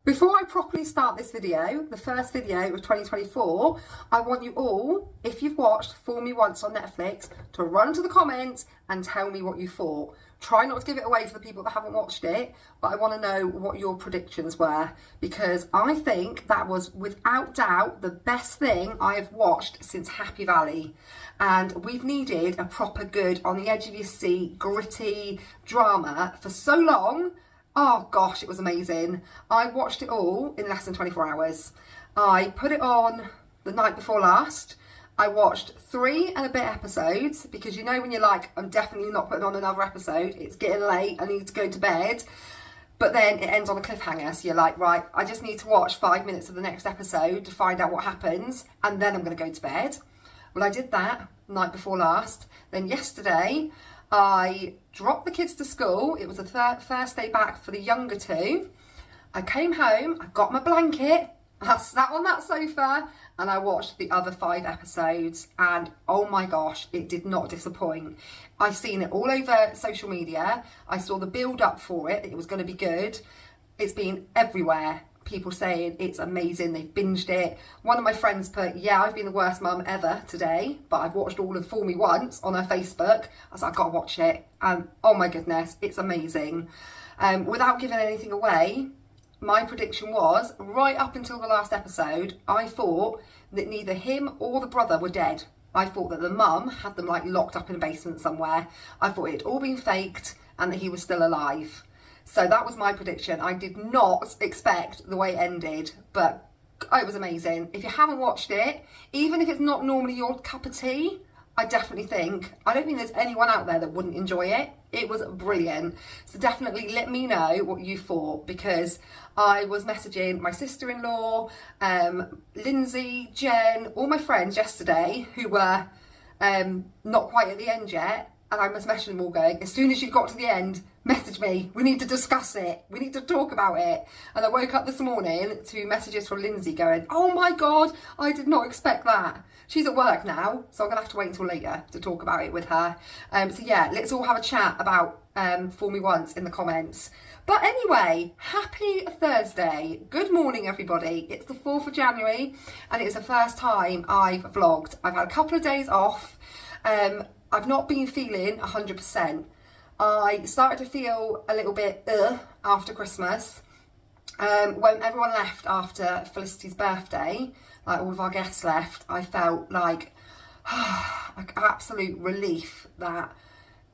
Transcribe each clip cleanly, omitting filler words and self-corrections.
Before I properly start this video, the first video of 2024, I want you all, if you've watched Fool Me Once on Netflix, to run to the comments and tell me what you thought. Try not to give it away for the people that haven't watched it, but I want to know what your predictions were, because I think that was without doubt the best thing I have watched since Happy Valley. And we've needed a proper good, on the edge of your seat, gritty drama for so long. Oh gosh, it was amazing. I watched it all in less than 24 hours. I put it on the night before last. I watched 3 and a bit episodes, because you know when you're like, I'm definitely not putting on another episode, it's getting late, I need to go to bed. But then it ends on a cliffhanger, so you're like, right, I just need to watch 5 minutes of the next episode to find out what happens, and then I'm going to go to bed. Well, I did that night before last. Then yesterday, I dropped the kids to school. It was the first day back for the younger two. I came home, I got my blanket, I sat on that sofa, and I watched the other 5 episodes. And oh my gosh, it did not disappoint. I've seen it all over social media. I saw the build up for it. It was going to be good. It's been everywhere. People saying it's amazing, they've binged it. One of my friends put, yeah, I've been the worst mum ever today, but I've watched all of Fool Me Once on her Facebook. I was like, I've got to watch it. And oh my goodness, it's amazing. Without giving anything away, my prediction was, right up until the last episode, I thought that neither him or the brother were dead. I thought that the mum had them like locked up in a basement somewhere. I thought it had all been faked and that he was still alive. So that was my prediction. I did not expect the way it ended, but it was amazing. If you haven't watched it, even if it's not normally your cup of tea, I don't think there's anyone out there that wouldn't enjoy it. It was brilliant. So definitely let me know what you thought, because I was messaging my sister-in-law, Lindsay, Jen, all my friends yesterday who were not quite at the end yet. And I was messaging them all going, as soon as you've got to the end, message me. We need to discuss it. We need to talk about it. And I woke up this morning to messages from Lindsay going, oh my God, I did not expect that. She's at work now, so I'm going to have to wait until later to talk about it with her. So yeah, let's all have a chat about Fool Me Once in the comments. But anyway, happy Thursday. Good morning, everybody. It's the 4th of January, and it's the first time I've vlogged. I've had a couple of days off. I've not been feeling 100%. I started to feel a little bit after Christmas. When everyone left after Felicity's birthday, like all of our guests left, I felt like absolute relief that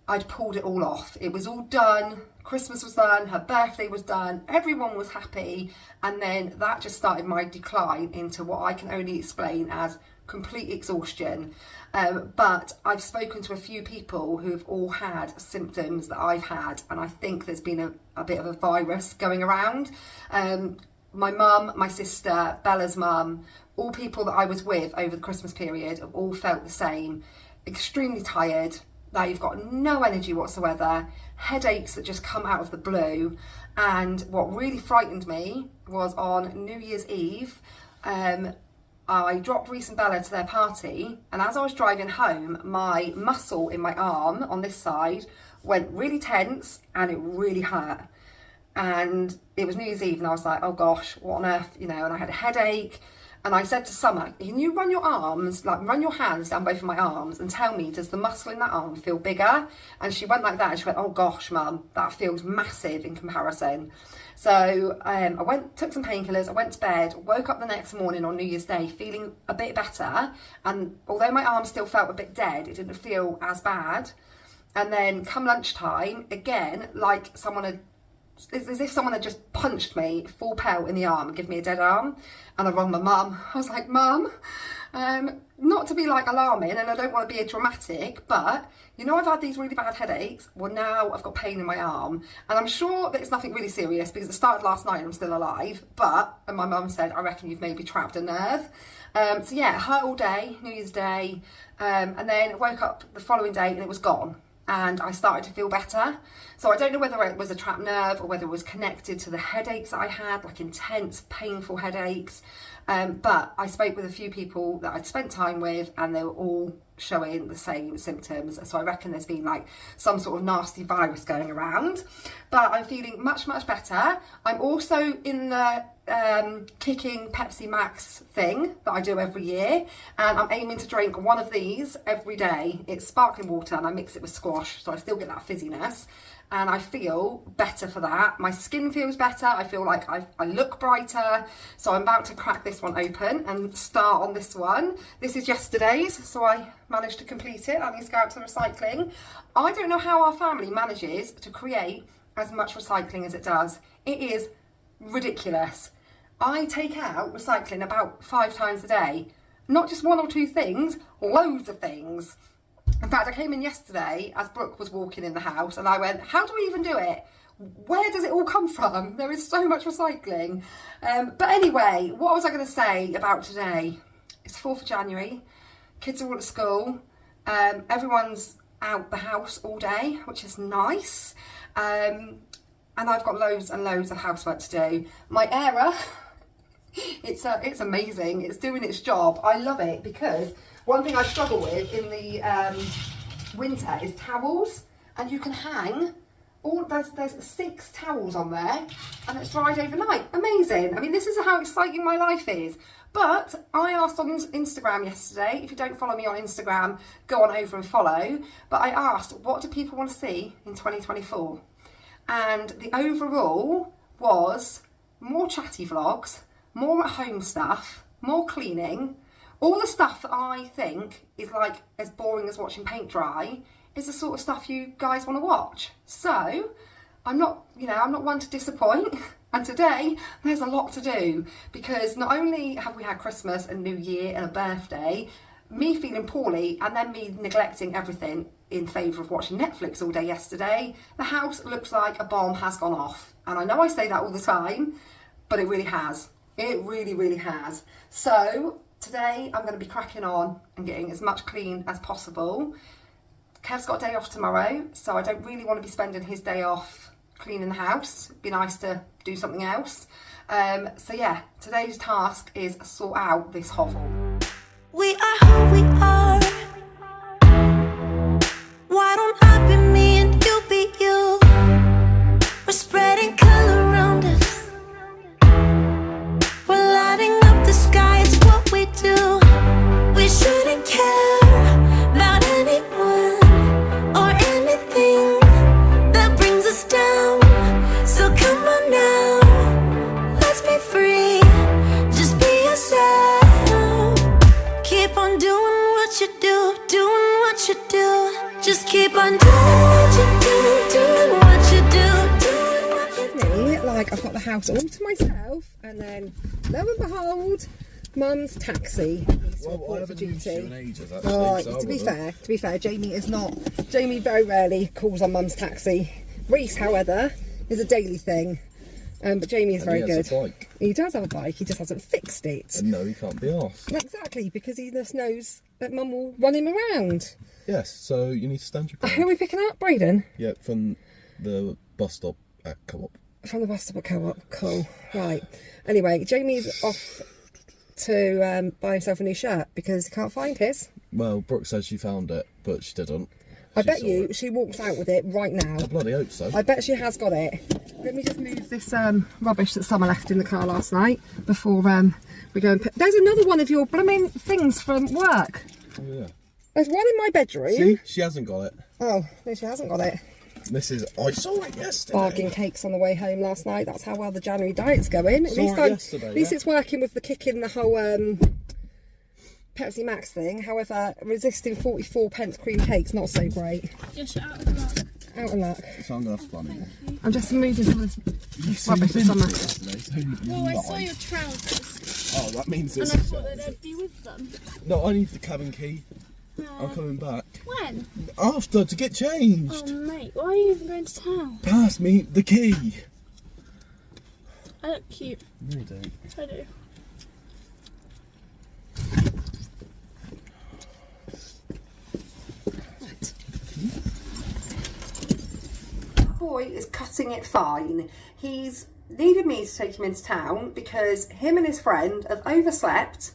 I'd pulled it all off. It was all done. Christmas was done, her birthday was done, everyone was happy, and then that just started my decline into what I can only explain as complete exhaustion. But I've spoken to a few people who've all had symptoms that I've had, and I think there's been a bit of a virus going around. My mum, my sister, Bella's mum, all people that I was with over the Christmas period have all felt the same. Extremely tired, that you've got no energy whatsoever, headaches that just come out of the blue. And what really frightened me was on New Year's Eve, I dropped Reese and Bella to their party, and as I was driving home, my muscle in my arm on this side went really tense and it really hurt. And it was New Year's Eve and I was like, oh gosh, what on earth, and I had a headache. And I said to Summer, can you run your arms, like run your hands down both of my arms and tell me, does the muscle in that arm feel bigger? And she went like that and she went, oh gosh, Mum, that feels massive in comparison. So I took some painkillers, I went to bed, woke up the next morning on New Year's Day feeling a bit better. And although my arm still felt a bit dead, it didn't feel as bad. And then come lunchtime, again, like it's as if someone had just punched me full pelt in the arm and given me a dead arm. And I rang my mum. I was like, Mum, not to be like alarming, and I don't want to be a dramatic, but I've had these really bad headaches. Well, now I've got pain in my arm, and I'm sure that it's nothing really serious because it started last night and I'm still alive. And my mum said, I reckon you've maybe trapped a nerve. So yeah, it hurt all day, New Year's Day, and then I woke up the following day and it was gone. And I started to feel better. So I don't know whether it was a trapped nerve or whether it was connected to the headaches that I had, like intense, painful headaches. But I spoke with a few people that I'd spent time with and they were all showing the same symptoms. So I reckon there's been like some sort of nasty virus going around. But I'm feeling much, much better. I'm also in the kicking Pepsi Max thing that I do every year, and I'm aiming to drink one of these every day. It's sparkling water and I mix it with squash, so I still get that fizziness, and I feel better for that. My skin feels better, I feel like I look brighter, so I'm about to crack this one open and start on this one. This is yesterday's, so I managed to complete it. I need to go out to the recycling. I don't know how our family manages to create as much recycling as it does. It is ridiculous. I take out recycling about 5 times a day. Not just 1 or 2 things, loads of things. In fact, I came in yesterday as Brooke was walking in the house and I went, how do we even do it? Where does it all come from? There is so much recycling. But anyway, what was I going to say about today? It's 4th of January. Kids are all at school. Everyone's out the house all day, which is nice. And I've got loads and loads of housework to do. My Era, it's amazing. It's doing its job. I love it because one thing I struggle with in the winter is towels, and you can hang there's 6 towels on there and it's dried overnight. Amazing. I mean, this is how exciting my life is. But I asked on Instagram yesterday, if you don't follow me on Instagram, go on over and follow. But I asked, what do people want to see in 2024? And the overall was more chatty vlogs, more at home stuff, more cleaning. All the stuff that I think is like as boring as watching paint dry is the sort of stuff you guys want to watch. So I'm not one to disappoint. And today there's a lot to do because not only have we had Christmas and New Year and a birthday, me feeling poorly and then me neglecting everything in favour of watching Netflix all day yesterday, the house looks like a bomb has gone off. And I know I say that all the time, but it really has. It really, really has. So today I'm going to be cracking on and getting as much clean as possible. Kev's got a day off tomorrow, so I don't really want to be spending his day off cleaning the house. It'd be nice to do something else. So yeah, today's task is sort out this hovel. We are who we are. Why don't I be me and you be you? We're spreading color around us. We're lighting up the sky, it's what we do. We shouldn't care about anyone or anything that brings us down. So come on now, let's be free. Just be yourself. Keep on doing what you do, doing what you do. Just keep on doing what you do, doing what you do, doing what you do. Like I've got the house all to myself, and then lo and behold, Mum's taxi. Well, I haven't used you in ages, actually. Oh, so to be fair, Jamie is not. Jamie very rarely calls on Mum's taxi. Reese, however, is a daily thing. But Jamie is very good. He has a bike. He does have a bike, he just hasn't fixed it. And no, he can't be arsed. Exactly, because he just knows that Mum will run him around. Yes, so you need to stand your ground. Who are we picking up, Brayden? Yeah, from the bus stop at Co-op. From the bus stop at Co-op, cool. Right. Anyway, Jamie's off to buy himself a new shirt because he can't find his. Well, Brooke says she found it, but she didn't. I bet you she walks out with it right now. I bloody hope so. I bet she has got it. Let me just move this rubbish that Summer left in the car last night before we go and put... There's another one of your blooming things from work. Oh, yeah. There's one in my bedroom. See? She hasn't got it. Oh, no, she hasn't got it. I saw it yesterday. Bargain cakes on the way home last night. That's how well the January diet's going. At least it's working with the kicking the whole Pepsi Max thing. However, resisting 44p cream cakes not so great. Yes, you're out of luck. Out of luck. So I'm going to have fun. I'm just moving some of this rubbish at Summer. Well, I saw your trousers. Oh, that means it's... And I thought that I'd be with them. No, I need the cabin key. I'm coming back. When? After, to get changed. Oh, mate, why are you even going to town? Pass me the key. I look cute. No, you don't. I do. Boy is cutting it fine. He's needed me to take him into town because him and his friend have overslept,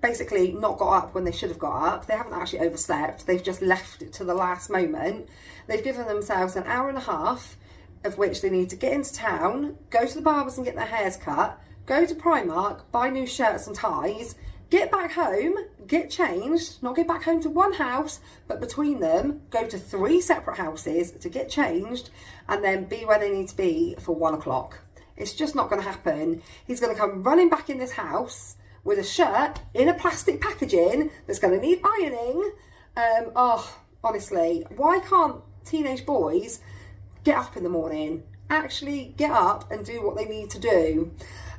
basically not got up when they should have got up. They haven't actually overslept, they've just left it to the last moment. They've given themselves an hour and a half of which they need to get into town, go to the barbers and get their hairs cut, go to Primark, buy new shirts and ties, get back home, get changed, not get back home to one house, but between them, go to 3 separate houses to get changed, and then be where they need to be for 1 o'clock. It's just not going to happen. He's going to come running back in this house with a shirt in a plastic packaging that's going to need ironing. Honestly, why can't teenage boys get up in the morning, actually get up and do what they need to do?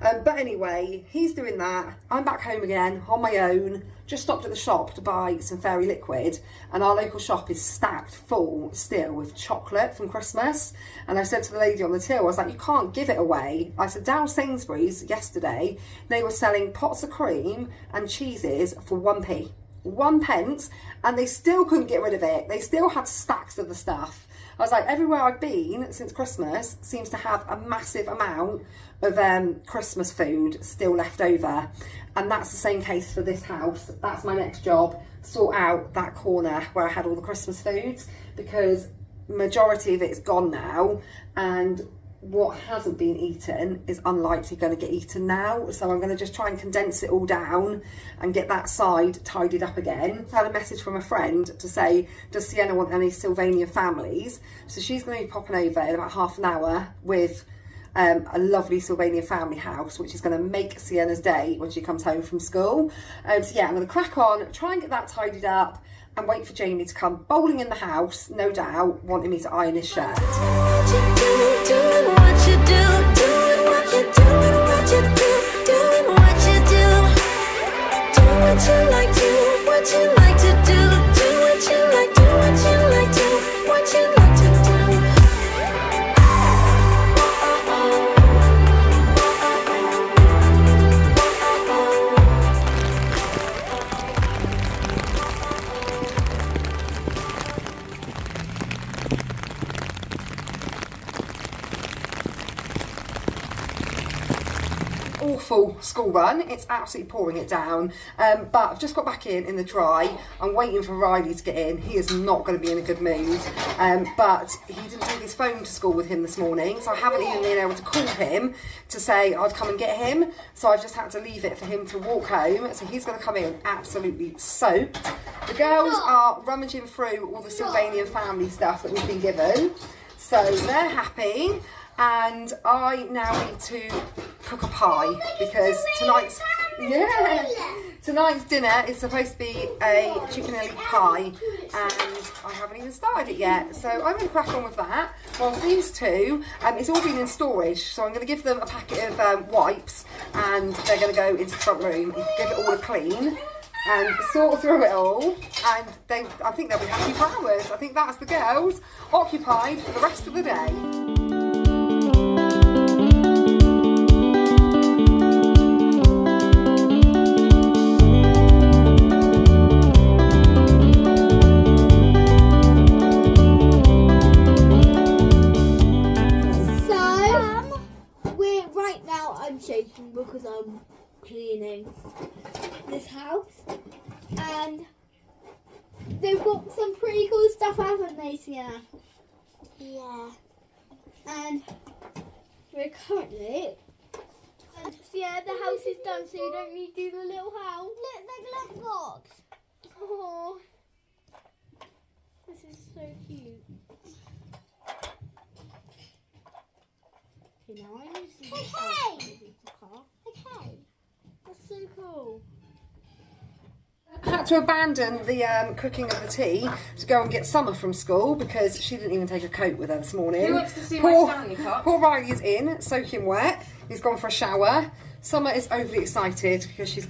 But anyway, he's doing that. I'm back home again on my own. Just stopped at the shop to buy some fairy liquid, and our local shop is stacked full still with chocolate from Christmas. And I said to the lady on the till, I was like, you can't give it away. I said, down Sainsbury's yesterday, they were selling pots of cream and cheeses for 1p. 1 pence, and they still couldn't get rid of it. They still had stacks of the stuff. I was like, everywhere I've been since Christmas seems to have a massive amount of Christmas food still left over, and that's the same case for this house. That's my next job, sort out that corner where I had all the Christmas foods, because majority of it is gone now, and what hasn't been eaten is unlikely going to get eaten now. So I'm going to just try and condense it all down and get that side tidied up again. I had a message from a friend to say, does Sienna want any Sylvanian families? So she's going to be popping over in about half an hour with a lovely Sylvanian family house, which is going to make Sienna's day when she comes home from school. So yeah, I'm going to crack on, try and get that tidied up, and wait for Jamie to come bowling in the house, no doubt, wanting me to iron his shirt. Doing what you do, doing what you do, doing what you do, doing what you do. Do what you like, do what you like to do, do what you like, do what you like, do what you like to do. Awful school run, it's absolutely pouring it down, but I've just got back in the dry. I'm waiting for Riley to get in. He is not going to be in a good mood, but he didn't take his phone to school with him this morning, so I haven't even been able to call him to say I'd come and get him, so I've just had to leave it for him to walk home. So he's going to come in absolutely soaked. The girls are rummaging through all the Sylvanian family stuff that we've been given, so they're happy. And I now need to cook a pie, because tonight's dinner is supposed to be a chicken and leek pie, and I haven't even started it yet. So I'm going to crack on with that. Well, these two, it's all been in storage, so I'm going to give them a packet of wipes, and they're going to go into the front room and give it all a clean and sort through it all, and I think they'll be happy for hours. I think that's the girls occupied for the rest of the day. Because I'm cleaning this house, and they've got some pretty cool stuff, haven't they, Sienna? Yeah. And we're currently, and yeah, the house is done, so you don't need to do the little house. Look, the glove box. Oh, this is so cute. Okay, now I need to do Okay, that's so cool. I had to abandon the cooking of the tea to go and get Summer from school, because she didn't even take a coat with her this morning. Who wants to see my Stanley Cup? Poor Riley is in, soaking wet. He's gone for a shower. Summer is overly excited because she's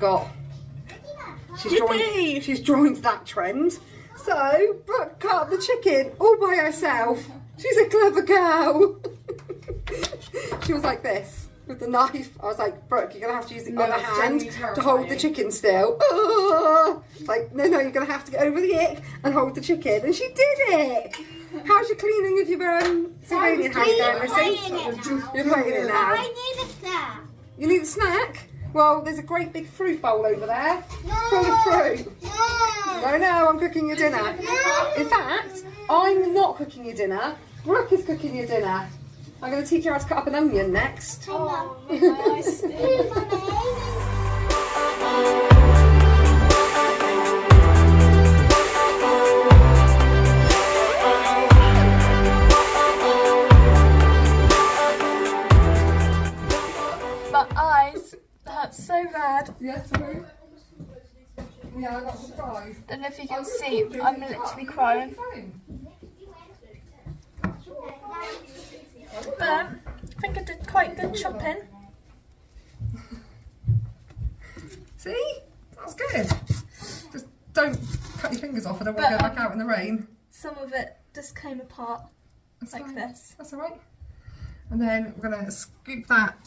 joined that trend. So Brooke cut the chicken all by herself. She's a clever girl. She was like this with the knife. I was like, Brooke, you're going to have to use the other hand to hold the chicken still. It's like, no, you're going to have to get over the ick and hold the chicken. And she did it. How's your cleaning of your Sylvanian house going, Missy? You're playing it now. I need a snack. You need a snack? Well, there's a great big fruit bowl over there full of fruit. No, I'm cooking your dinner. In fact, I'm not cooking your dinner. Brooke is cooking your dinner. I'm going to teach you how to cut up an onion next. Oh, My eyes hurt so bad. Yes, sorry. Yeah, I got surprised. Don't know if you can see, I'm literally crying. But I think I did quite good chopping. See? That's good. Just don't cut your fingers off. I don't want to go back out in the rain. Some of it just came apart That's like fine. this. That's alright. And then we're going to scoop that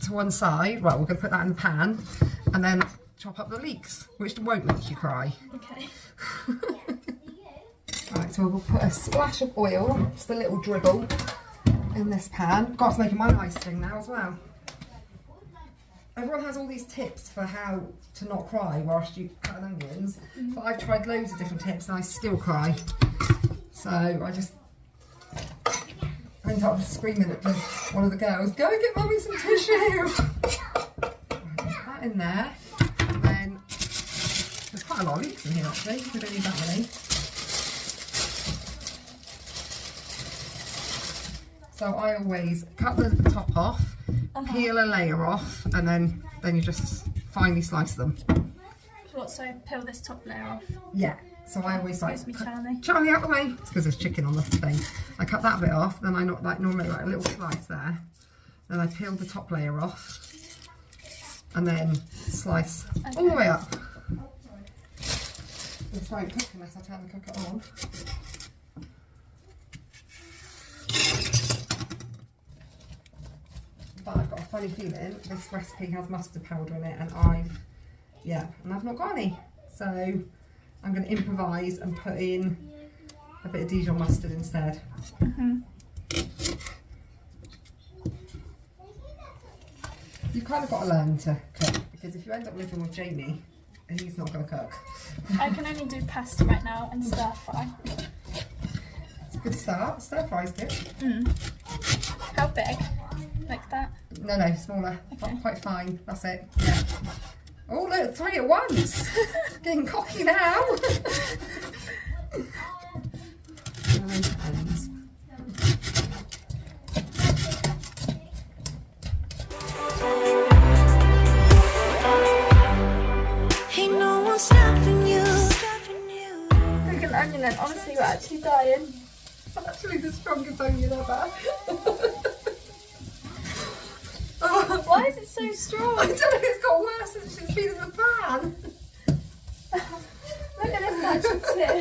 to one side. Well, we're going to put that in the pan and then chop up the leeks, which won't make you cry. Okay. Right, so we'll put a splash of oil, just a little dribble, in this pan. God's making my eyes sting now as well. Everyone has all these tips for how to not cry whilst you cut onions, but I've tried loads of different tips and I still cry. So I ended up screaming at one of the girls, "Go get mummy some tissue!" Put that in there, and then there's quite a lot of leeks in here actually. We don't need that many. So I always cut the top off, peel a layer off, and then you just finely slice them. What, so peel this top layer off? Yeah. So I always like Excuse me, Charlie. Charlie out the way. It's because there's chicken on the thing. I cut that bit off, then I not like normally like a little slice there. Then I peel the top layer off, and then slice all the way up. This won't cook unless I turn the cooker on. But I've got a funny feeling this recipe has mustard powder in it, and I've not got any. So I'm going to improvise and put in a bit of Dijon mustard instead. You've kind of got to learn to cook, because if you end up living with Jamie, he's not going to cook. I can only do pasta right now and stir fry. It's a good start. Stir fry's good. How big? Like that? No, smaller. Okay. Quite fine. That's it. Yeah. Oh look, 3 at once. Getting cocky now. Ends. Ain't no one stopping you. Cook an onion and honestly we're actually dying. Actually, the strongest onion ever. Why is it so strong? I don't know, it's got worse since she's been in the pan. Look at this actually too.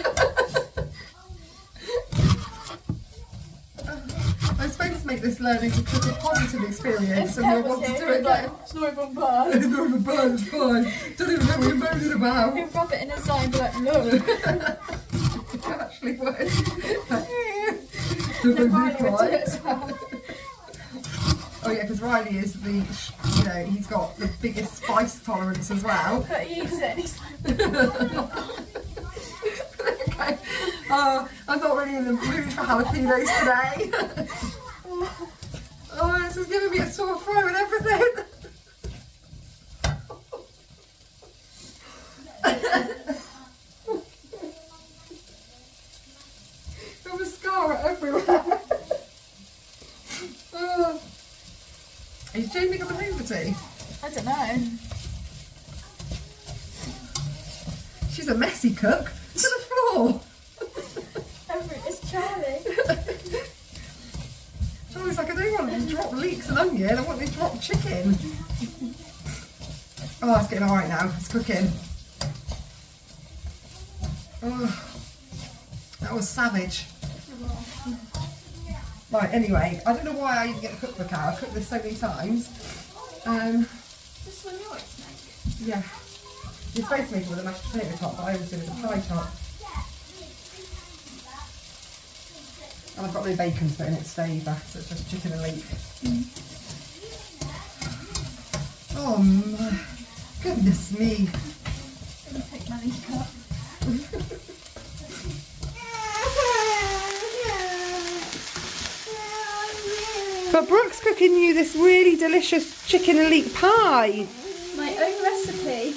I'm supposed to make this learning to cook a positive experience, and you'll want to do it again. It's not even bad. It's not even bad, it's fine. Don't even know what you're moaning about. He'll rub it in his eye and be like, look. It actually would. Then Riley would do it as well. Oh yeah, because Riley is he's got the biggest spice tolerance as well. But he eats it and he's like, Okay. I'm not really in the mood for jalapenos today. Oh, this is giving me a sore throat and everything. Got mascara everywhere. Oh. Is Jamie got a puberty? I don't know. She's a messy cook. To the floor. It's Charlie. Charlie's like, I don't want to drop leeks and onion, I want to drop chicken. Oh, it's getting alright now. It's cooking. Oh, that was savage. Right, anyway, I don't know why I didn't get the cookbook out. I've cooked this so many times. This one yours, mate? Yeah. You're supposed to make it with a mashed potato top, but I always do it with a pie top. And I've got no bacon to put in its flavour, so it's just chicken and leek. Oh my goodness me. Let me take my leek up. But Brooke's cooking you this really delicious chicken and leek pie. My own recipe.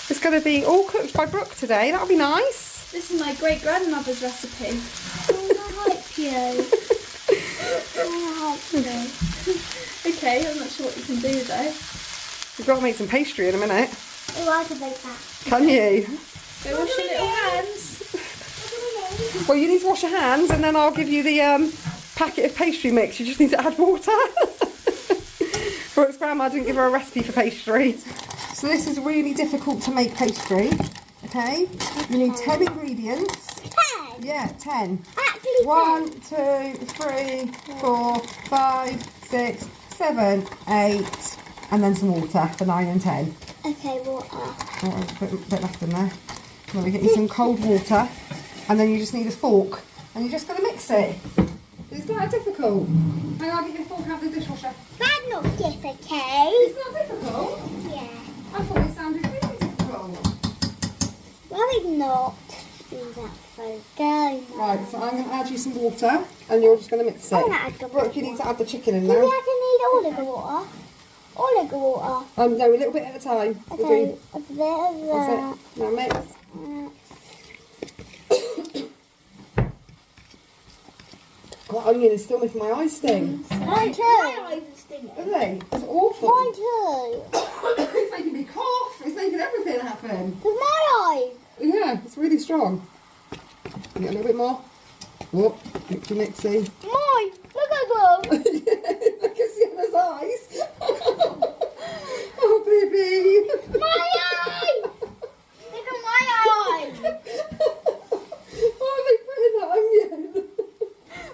It's going to be all cooked by Brooke today. That'll be nice. This is my great grandmother's recipe. I'll help you. I'll help you. Okay, I'm not sure what you can do though. We've got to make some pastry in a minute. Oh, I can make that. Can you? Go wash your little hands. Well, you need to wash your hands and then I'll give you the packet of pastry mix. You just need to add water. Brooke's grandma didn't give her a recipe for pastry. So this is really difficult to make pastry. Okay? You need 10 ingredients. 10? Yeah, 10. Actually 1, 2, 3, 4, 5, 6, 7, 8, and then some water for 9 and 10. Okay, water. Oh, a bit left in there. I'm going to get you some cold water, and then you just need a fork, and you're just going to mix it. Is that difficult? Hang on, I'll get your fork out of the dishwasher. That's not difficult. It's not difficult? Yeah. I thought it sounded really difficult. Well, it's not. That's so good. Right, so I'm going to add you some water, and you're just going to mix it. I'm gonna add the Brooke, you need to add the chicken in Do we now. have to need all of the water? All of the water. No, a little bit at a time. We'll Okay, do- a bit of That's it. Now mix. That onion is still making my eyes sting. Mine too. My eyes are stinging. Are they? It's awful. Mine too. It's making me cough. It's making everything happen. With my eyes. Yeah, it's really strong. You get a little bit more. Oh, mixy mixy. Mine. Look at them. Look at Sienna's eyes. Oh, baby. My eyes. Look at my eyes. Oh, they put in that onion.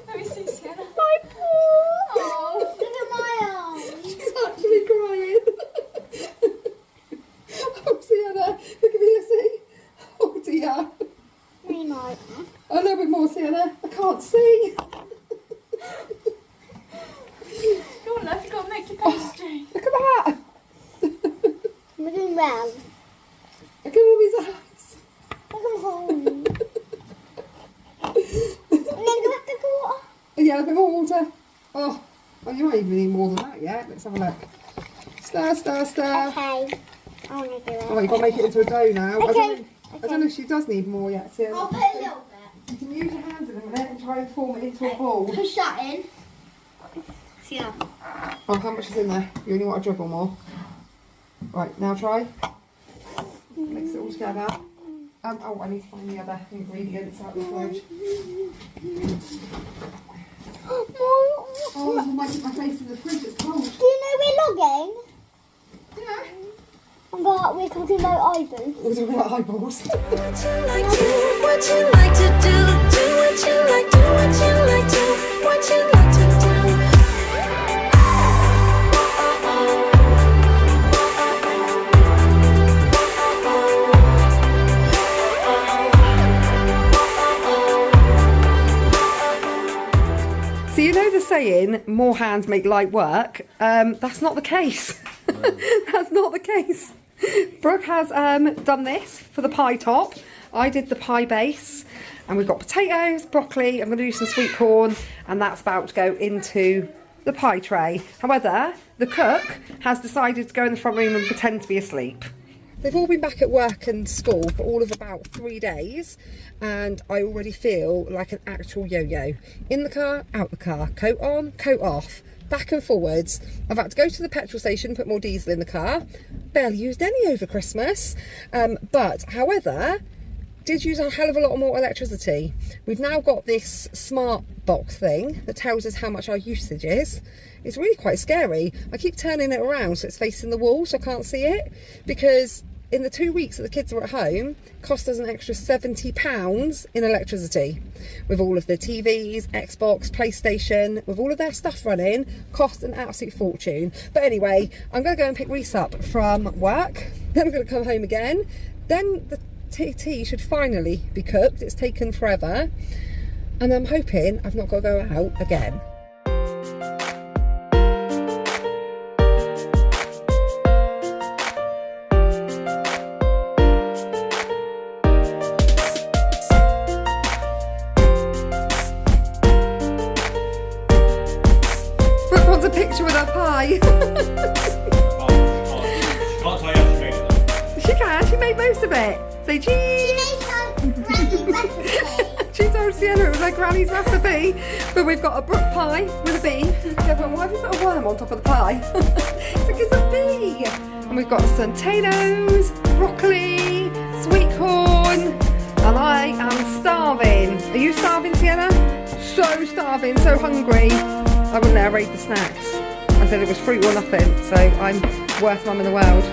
Let me see, Sienna. My paw. Oh, look at my eyes. She's actually crying. Oh, Sienna. Look at me, Lizzie. Oh, dear. Me night. A little bit more, Sienna. I can't see. Go on, love, you've got to make your pastry. Look at that. I'm doing well. Look at Mummy's eyes. Look at home. And then do I have to go water? Yeah, a bit more water. Oh, you might even need more than that yet. Let's have a look. Stir, stir, stir. Okay. I want to do it. Oh, you've got to make it into a dough now. Okay. I don't know if she does need more yet, Sienna. I'll put a little bit. You can use your hands in a minute and try and form it into a ball. Push that in. Yeah. Oh, how much is in there? You only want a dribble or more. Right, now try. Mix it all together. Oh, I need to find the other ingredients out of the fridge. Oh, my face in the fridge, it's cold. Do you know we're logging? Yeah. But we're talking about eyeballs. We're talking about eyeballs. What you like to do, what you like to do, do what you like, do what you like to, what you like to do. So you know the saying, more hands make light work? That's not the case. That's not the case. Brooke has done this for the pie top. I did the pie base. And we've got potatoes, broccoli, I'm going to do some sweet corn, and that's about to go into the pie tray. However, the cook has decided to go in the front room and pretend to be asleep. They've all been back at work and school for all of about 3 days, and I already feel like an actual yo-yo. In the car, out the car, coat on, coat off, back and forwards. I've had to go to the petrol station, put more diesel in the car. Barely used any over Christmas, but however, did use a hell of a lot more electricity. We've now got this smart box thing that tells us how much our usage is. It's really quite scary. I keep turning it around so it's facing the wall so I can't see it, because in the 2 weeks that the kids were at home, it cost us an extra £70 in electricity. With all of the TVs, Xbox, PlayStation, with all of their stuff running, cost an absolute fortune. But anyway, I'm going to go and pick Reese up from work, then I'm going to come home again, then the tea should finally be cooked. It's taken forever, and I'm hoping I've not got to go out again. with her pie. Can't tell you how she made it though. She can, she made most of it. Say She cheese. made her granny recipe. She told Sienna it was like Granny's recipe. But we've got a Brooke pie with a bee. Yeah, but why have you put a worm on top of the pie? It's because of bee. And we've got some potatoes, broccoli, sweet corn. And I am starving. Are you starving, Sienna? So starving, so hungry. I wouldn't let her eat the snacks. I said it was fruit or nothing, so I'm worst mum in the world.